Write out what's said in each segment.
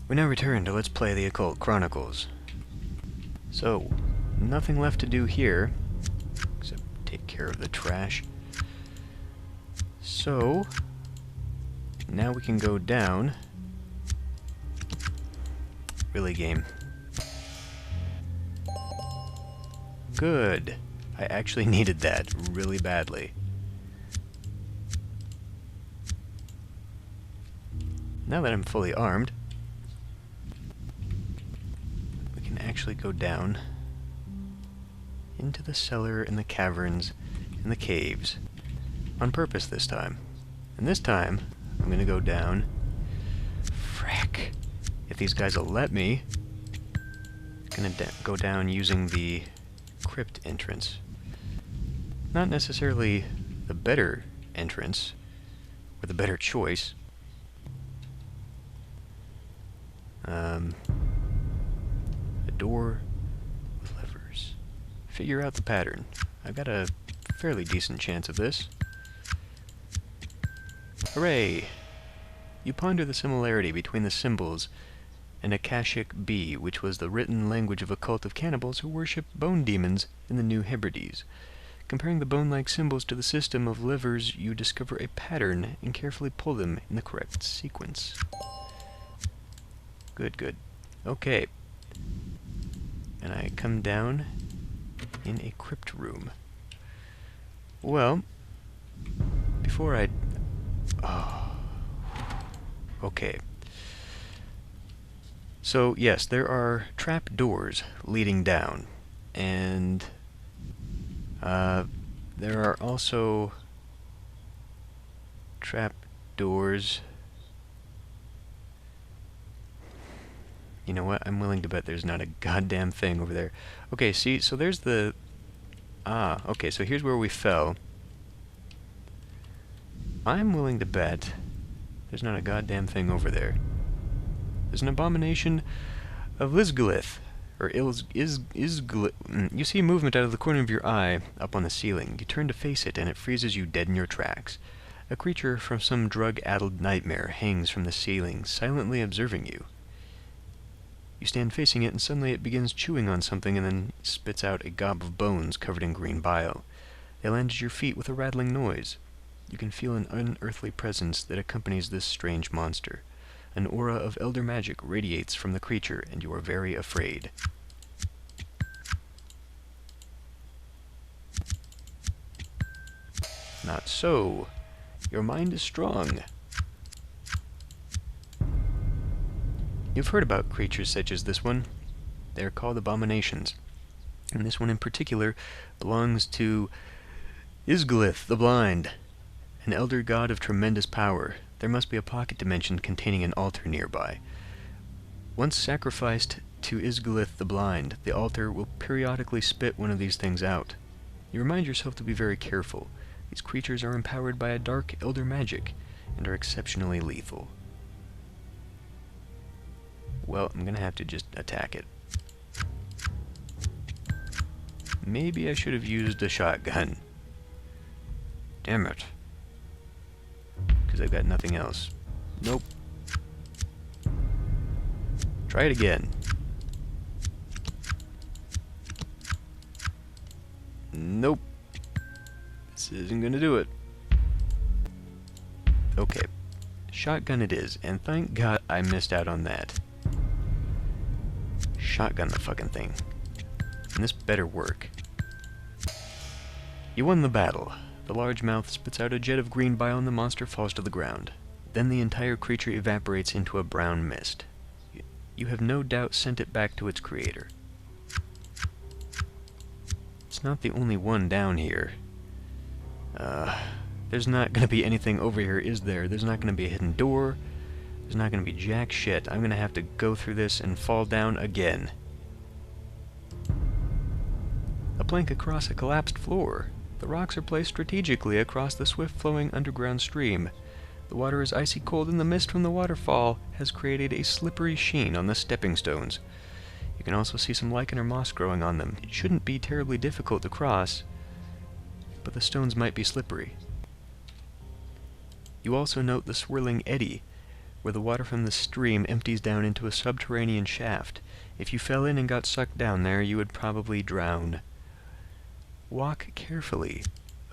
We now return to Let's Play the Occult Chronicles. So, nothing left to do here, except take care of the trash. So, now we can go down. Really, game. Good. I actually needed that really badly. Now that I'm fully armed, we can actually go down into the cellar and the caverns and the caves. On purpose this time. And this time, I'm gonna go down. Frick. If these guys will let me, I'm gonna go down using the crypt entrance. Not necessarily the better entrance, or the better choice. A door with levers. Figure out the pattern. I've got a fairly decent chance of this. Hooray! You ponder the similarity between the symbols and Akashic B, which was the written language of a cult of cannibals who worshipped bone demons in the New Hebrides. Comparing the bone-like symbols to the system of levers, you discover a pattern and carefully pull them in the correct sequence. Good, good. Okay. And I come down in a crypt room. Well, before I... Oh. Okay. So, yes, there are trap doors leading down, and there are also trap doors. You know what? I'm willing to bet there's not a goddamn thing over there. Okay, see, so there's the... Ah, okay, so here's where we fell. I'm willing to bet there's not a goddamn thing over there. There's an abomination of Lisgalith, or Isgalith. You see movement out of the corner of your eye up on the ceiling. You turn to face it, and it freezes you dead in your tracks. A creature from some drug-addled nightmare hangs from the ceiling, silently observing you. You stand facing it, and suddenly it begins chewing on something and then spits out a gob of bones covered in green bile. They land at your feet with a rattling noise. You can feel an unearthly presence that accompanies this strange monster. An aura of elder magic radiates from the creature, and you are very afraid. Not so. Your mind is strong. You've heard about creatures such as this one. They are called abominations. And this one in particular belongs to Isgalith the Blind, an elder god of tremendous power. There must be a pocket dimension containing an altar nearby. Once sacrificed to Isgalith the Blind, the altar will periodically spit one of these things out. You remind yourself to be very careful. These creatures are empowered by a dark elder magic and are exceptionally lethal. Well, I'm gonna have to just attack it. Maybe I should have used a shotgun. Damn it. Because I've got nothing else. Nope. Try it again. Nope. This isn't gonna do it. Okay. Shotgun it is, and thank God I missed out on that. Shotgun the fucking thing. And this better work. You won the battle. The large mouth spits out a jet of green bile and the monster falls to the ground. Then the entire creature evaporates into a brown mist. You have no doubt sent it back to its creator. It's not the only one down here. There's not gonna be anything over here, is there? There's not gonna be a hidden door. There's not gonna be jack shit. I'm gonna have to go through this and fall down again. A plank across a collapsed floor. The rocks are placed strategically across the swift-flowing underground stream. The water is icy cold, and the mist from the waterfall has created a slippery sheen on the stepping stones. You can also see some lichen or moss growing on them. It shouldn't be terribly difficult to cross, but the stones might be slippery. You also note the swirling eddy, where the water from the stream empties down into a subterranean shaft. If you fell in and got sucked down there, you would probably drown. Walk carefully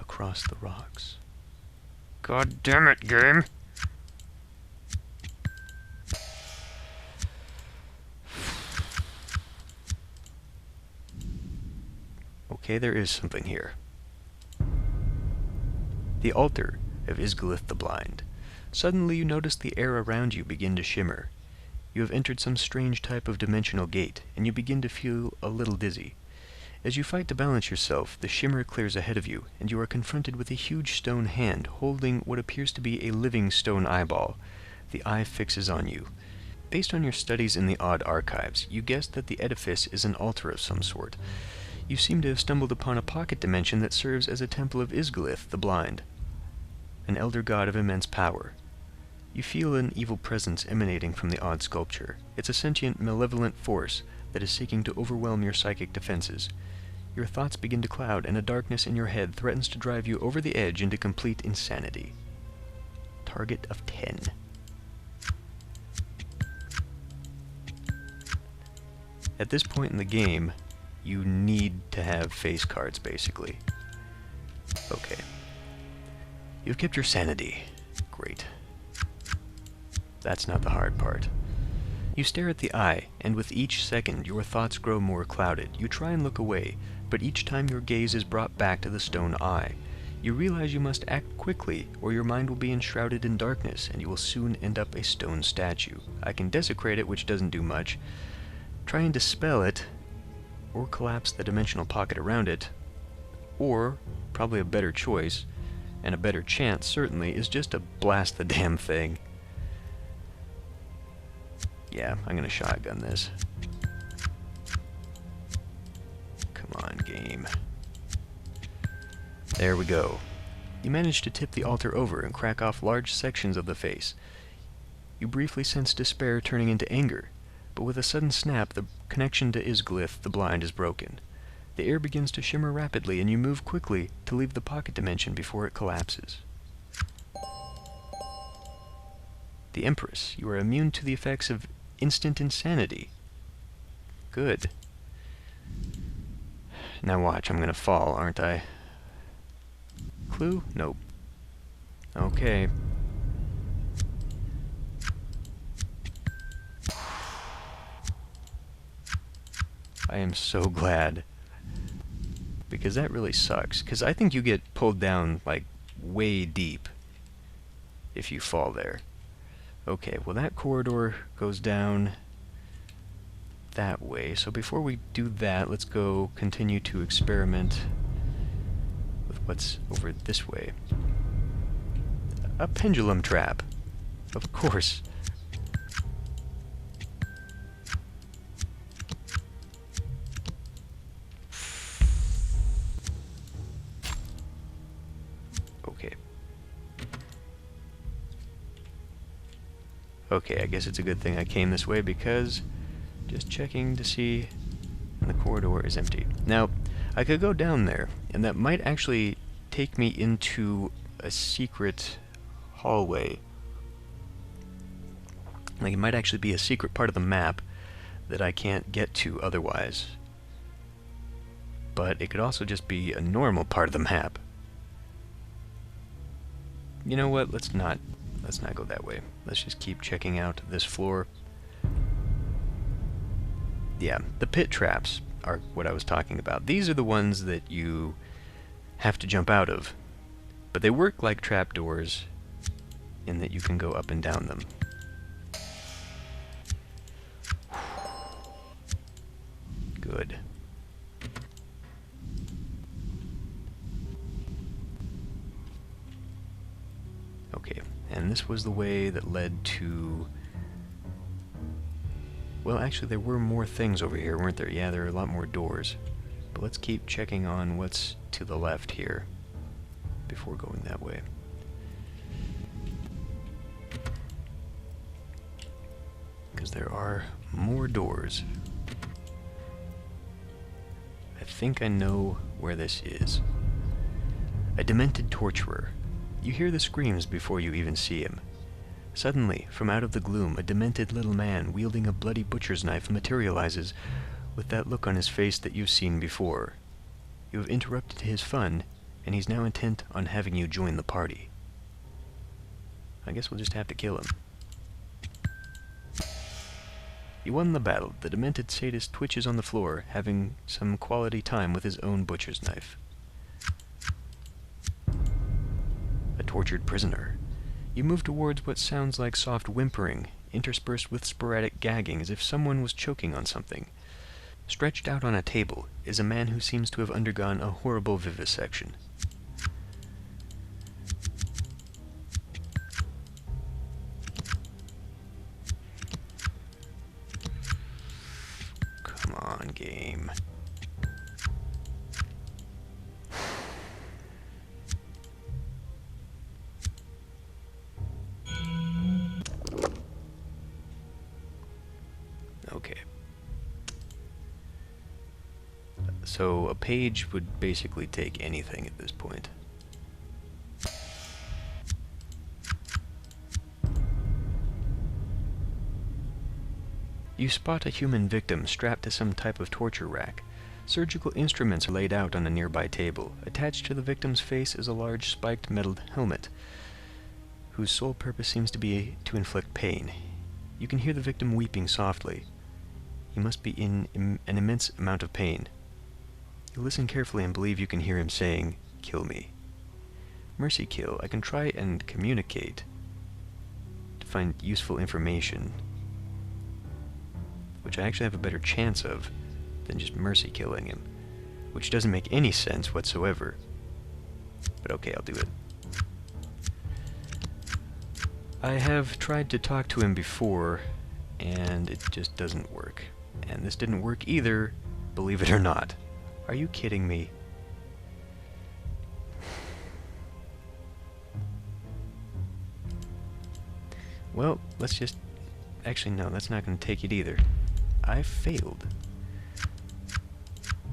across the rocks. God damn it, game! Okay, there is something here. The altar of Isgolith the Blind. Suddenly you notice the air around you begin to shimmer. You have entered some strange type of dimensional gate, and you begin to feel a little dizzy. As you fight to balance yourself, the shimmer clears ahead of you, and you are confronted with a huge stone hand holding what appears to be a living stone eyeball. The eye fixes on you. Based on your studies in the odd archives, you guess that the edifice is an altar of some sort. You seem to have stumbled upon a pocket dimension that serves as a temple of Isgolith the Blind, an elder god of immense power. You feel an evil presence emanating from the odd sculpture. It's a sentient, malevolent force that is seeking to overwhelm your psychic defenses. Your thoughts begin to cloud, and a darkness in your head threatens to drive you over the edge into complete insanity. Target of 10. At this point in the game, you need to have face cards, basically. Okay. You've kept your sanity. Great. That's not the hard part. You stare at the eye, and with each second your thoughts grow more clouded. You try and look away, but each time your gaze is brought back to the stone eye. You realize you must act quickly, or your mind will be enshrouded in darkness, and you will soon end up a stone statue. I can desecrate it, which doesn't do much. Try and dispel it, or collapse the dimensional pocket around it, or, probably a better choice, and a better chance certainly, is just to blast the damn thing. Yeah, I'm gonna shotgun this. Come on, game. There we go. You manage to tip the altar over and crack off large sections of the face. You briefly sense despair turning into anger, but with a sudden snap, the connection to Isgolith the Blind is broken. The air begins to shimmer rapidly, and you move quickly to leave the pocket dimension before it collapses. The Empress, you are immune to the effects of instant insanity. Good. Now watch, I'm gonna fall, aren't I? Clue? Nope. Okay. I am so glad. Because that really sucks. Because I think you get pulled down, like, way deep if you fall there. Okay, well that corridor goes down that way. So before we do that, let's go continue to experiment with what's over this way. A pendulum trap. Of course. Okay, I guess it's a good thing I came this way, because just checking to see, and the corridor is empty. Now, I could go down there, and that might actually take me into a secret hallway. Like, it might actually be a secret part of the map that I can't get to otherwise. But it could also just be a normal part of the map. You know what? Let's not go that way. Let's just keep checking out this floor. Yeah, the pit traps are what I was talking about. These are the ones that you have to jump out of. But they work like trapdoors in that you can go up and down them. Good. Okay, and this was the way that led to... Well, actually, there were more things over here, weren't there? Yeah, there are a lot more doors. But let's keep checking on what's to the left here before going that way. Because there are more doors. I think I know where this is. A demented torturer. You hear the screams before you even see him. Suddenly, from out of the gloom, a demented little man wielding a bloody butcher's knife materializes with that look on his face that you've seen before. You have interrupted his fun, and he's now intent on having you join the party. I guess we'll just have to kill him. You won the battle. The demented sadist twitches on the floor, having some quality time with his own butcher's knife. A tortured prisoner. You move towards what sounds like soft whimpering, interspersed with sporadic gagging as if someone was choking on something. Stretched out on a table is a man who seems to have undergone a horrible vivisection. Come on, game. Okay. So a page would basically take anything at this point. You spot a human victim strapped to some type of torture rack. Surgical instruments are laid out on a nearby table. Attached to the victim's face is a large spiked metal helmet, whose sole purpose seems to be to inflict pain. You can hear the victim weeping softly. He must be in an immense amount of pain. You listen carefully and believe you can hear him saying, "Kill me." Mercy kill. I can try and communicate to find useful information, which I actually have a better chance of than just mercy killing him, which doesn't make any sense whatsoever. But okay, I'll do it. I have tried to talk to him before, and it just doesn't work. And this didn't work either, believe it or not. Are you kidding me? Well, let's just... Actually, no, that's not going to take it either. I failed.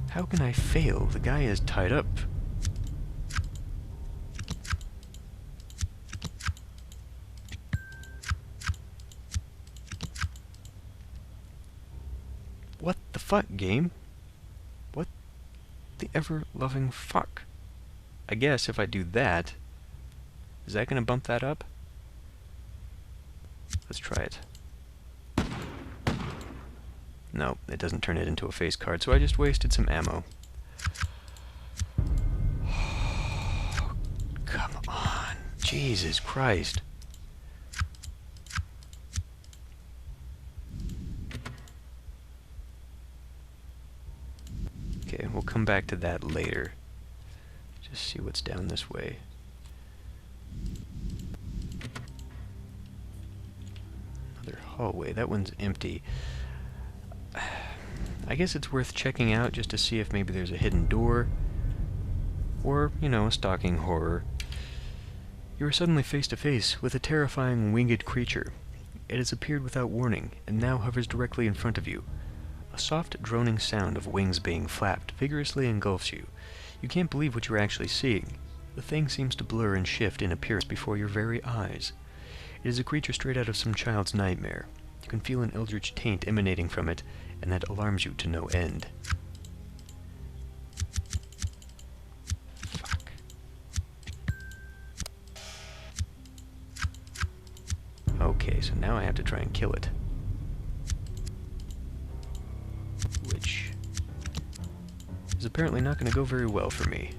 How can I fail? The guy is tied up. What the fuck, game? What the ever-loving fuck? I guess if I do that, is that gonna bump that up? Let's try it. No, it doesn't turn it into a face card, so I just wasted some ammo. Come on. Jesus Christ. Okay, we'll come back to that later. Just see what's down this way. Another hallway. That one's empty. I guess it's worth checking out just to see if maybe there's a hidden door. Or, you know, a stalking horror. You are suddenly face to face with a terrifying winged creature. It has appeared without warning, and now hovers directly in front of you. A soft, droning sound of wings being flapped vigorously engulfs you. You can't believe what you're actually seeing. The thing seems to blur and shift in appearance before your very eyes. It is a creature straight out of some child's nightmare. You can feel an eldritch taint emanating from it, and that alarms you to no end. Fuck. Okay, so now I have to try and kill it. Which is apparently not going to go very well for me.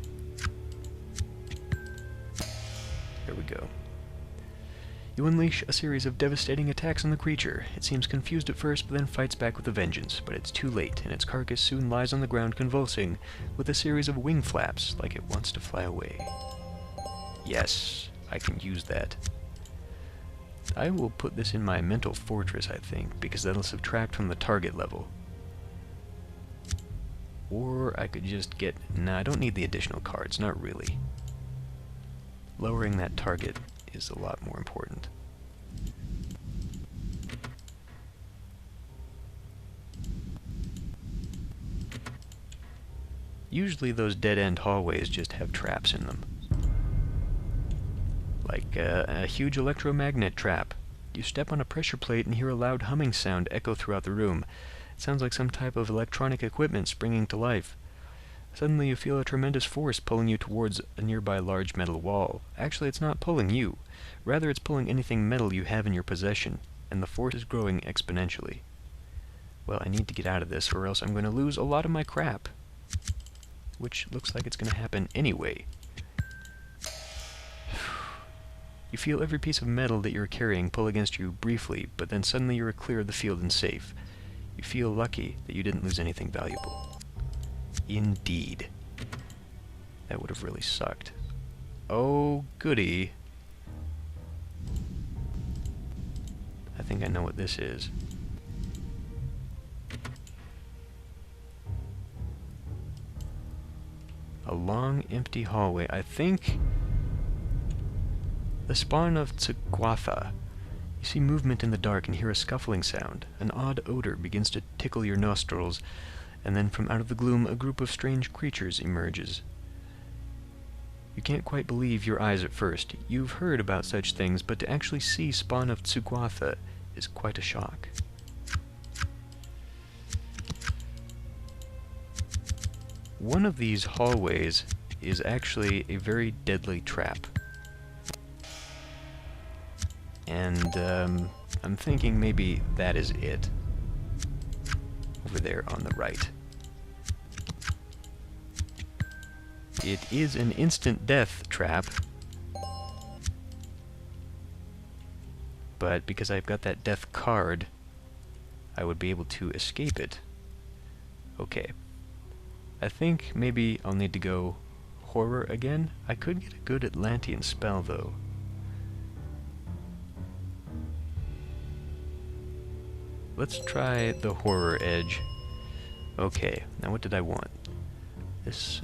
There we go. You unleash a series of devastating attacks on the creature. It seems confused at first, but then fights back with a vengeance. But it's too late, and its carcass soon lies on the ground convulsing, with a series of wing flaps, like it wants to fly away. Yes, I can use that. I will put this in my mental fortress, I think, because that'll subtract from the target level. Or I could just get... Nah, I don't need the additional cards, not really. Lowering that target is a lot more important. Usually those dead-end hallways just have traps in them. Like a huge electromagnet trap. You step on a pressure plate and hear a loud humming sound echo throughout the room. It sounds like some type of electronic equipment springing to life. Suddenly you feel a tremendous force pulling you towards a nearby large metal wall. Actually, it's not pulling you. Rather, it's pulling anything metal you have in your possession, and the force is growing exponentially. Well, I need to get out of this, or else I'm going to lose a lot of my crap. Which looks like it's going to happen anyway. You feel every piece of metal that you're carrying pull against you briefly, but then suddenly you are clear of the field and safe. You feel lucky that you didn't lose anything valuable. Indeed. That would have really sucked. Oh, goody. I think I know what this is. A long, empty hallway. I think... the spawn of Tsukwatha. You see movement in the dark and hear a scuffling sound. An odd odor begins to tickle your nostrils, and then from out of the gloom a group of strange creatures emerges. You can't quite believe your eyes at first. You've heard about such things, but to actually see spawn of Tsukwatha is quite a shock. One of these hallways is actually a very deadly trap. And I'm thinking maybe that is it. Over there on the right. It is an instant death trap. But because I've got that death card, I would be able to escape it. Okay. I think maybe I'll need to go horror again. I could get a good Atlantean spell though. Let's try the horror edge. Okay, now what did I want? This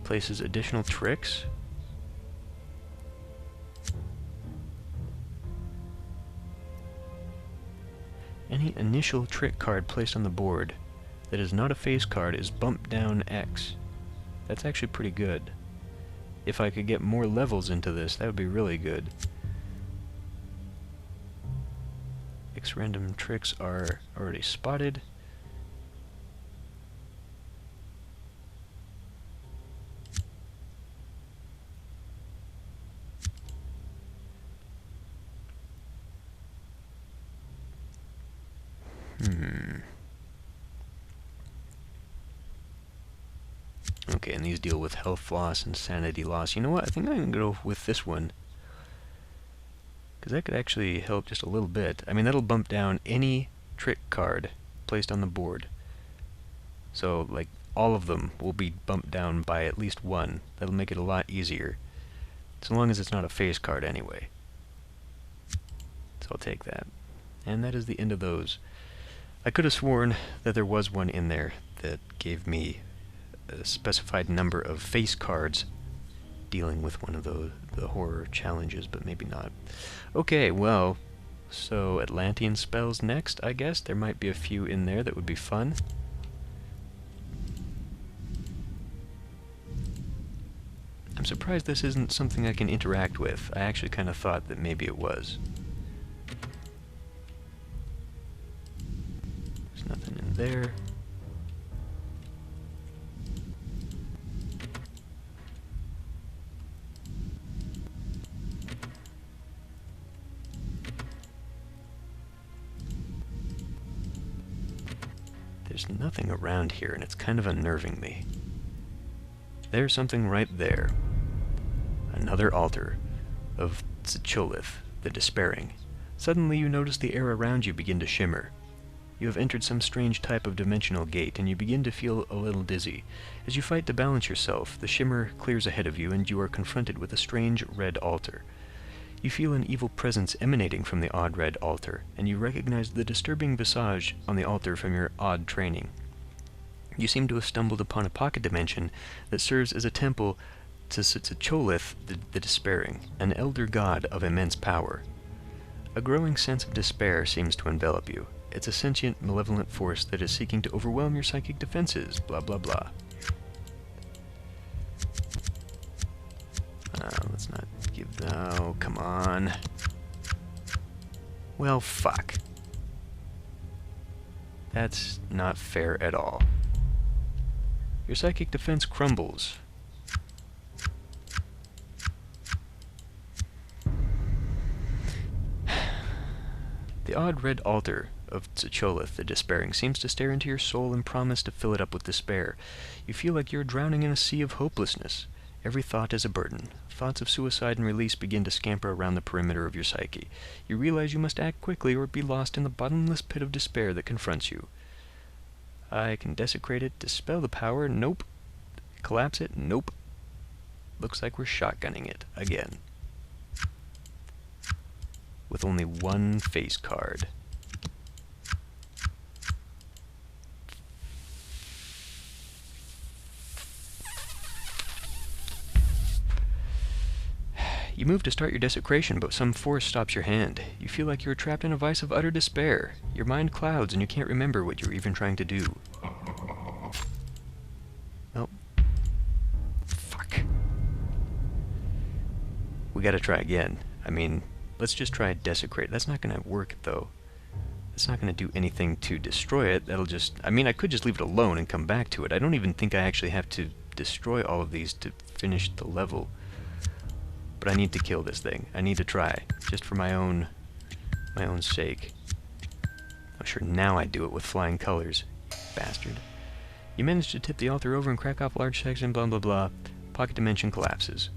places additional tricks. Any initial trick card placed on the board that is not a face card is bumped down X. That's actually pretty good. If I could get more levels into this, that would be really good. X random tricks are already spotted. Okay, and these deal with health loss and sanity loss. You know what? I think I'm going to go with this one. Because that could actually help just a little bit. I mean, that'll bump down any trick card placed on the board. So, like, all of them will be bumped down by at least one. That'll make it a lot easier. So long as it's not a face card anyway. So I'll take that. And that is the end of those. I could have sworn that there was one in there that gave me a specified number of face cards dealing with one of the horror challenges, but maybe not. Okay, well, so Atlantean spells next, I guess. There might be a few in there that would be fun. I'm surprised this isn't something I can interact with. I actually kind of thought that maybe it was. There's nothing in there. There's nothing around here, and it's kind of unnerving me. There's something right there. Another altar of Tsucholith, the Despairing. Suddenly you notice the air around you begin to shimmer. You have entered some strange type of dimensional gate, and you begin to feel a little dizzy. As you fight to balance yourself, the shimmer clears ahead of you, and you are confronted with a strange red altar. You feel an evil presence emanating from the odd red altar, and you recognize the disturbing visage on the altar from your odd training. You seem to have stumbled upon a pocket dimension that serves as a temple to Tsucholith the Despairing, an elder god of immense power. A growing sense of despair seems to envelop you. It's a sentient, malevolent force that is seeking to overwhelm your psychic defenses, blah blah blah. Let's not Oh, come on. Well, fuck. That's not fair at all. Your psychic defense crumbles. The odd red altar of Tzicholith the Despairing seems to stare into your soul and promise to fill it up with despair. You feel like you're drowning in a sea of hopelessness. Every thought is a burden. Thoughts of suicide and release begin to scamper around the perimeter of your psyche. You realize you must act quickly or be lost in the bottomless pit of despair that confronts you. I can desecrate it, dispel the power, nope. Collapse it, nope. Looks like we're shotgunning it again. With only one face card. You move to start your desecration, but some force stops your hand. You feel like you're trapped in a vice of utter despair. Your mind clouds and you can't remember what you're even trying to do. Oh. Fuck. We gotta try again. I mean, let's just try desecrate. That's not gonna work, though. It's not gonna do anything to destroy it. That'll just... I mean, I could just leave it alone and come back to it. I don't even think I actually have to destroy all of these to finish the level. But I need to kill this thing. I need to try, just for my own sake. I'm sure now I do it with flying colors, bastard. You manage to tip the altar over and crack off a large section, blah blah blah. Pocket dimension collapses.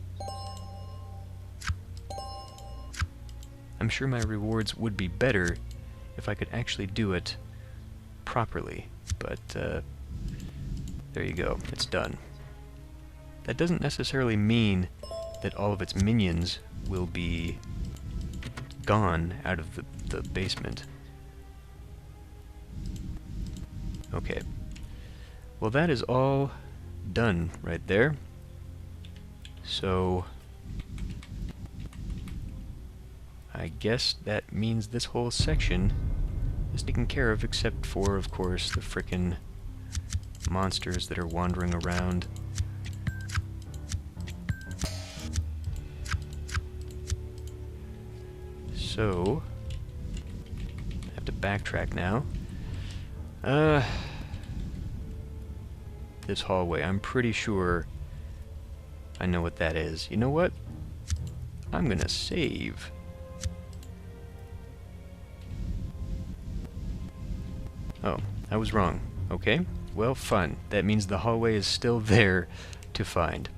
I'm sure my rewards would be better if I could actually do it properly, but there you go, it's done. That doesn't necessarily mean that all of its minions will be gone out of the basement. Okay. Well, that is all done right there. So I guess that means this whole section is taken care of, except for, of course, the frickin' monsters that are wandering around. So, I have to backtrack now. This hallway, I'm pretty sure I know what that is. You know what? I'm gonna save. Oh, I was wrong. Okay, well, fun. That means the hallway is still there to find.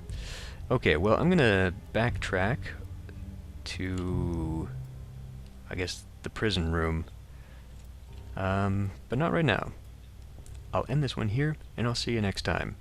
Okay, well, I'm gonna backtrack to... I guess the prison room. But not right now. I'll end this one here, and I'll see you next time.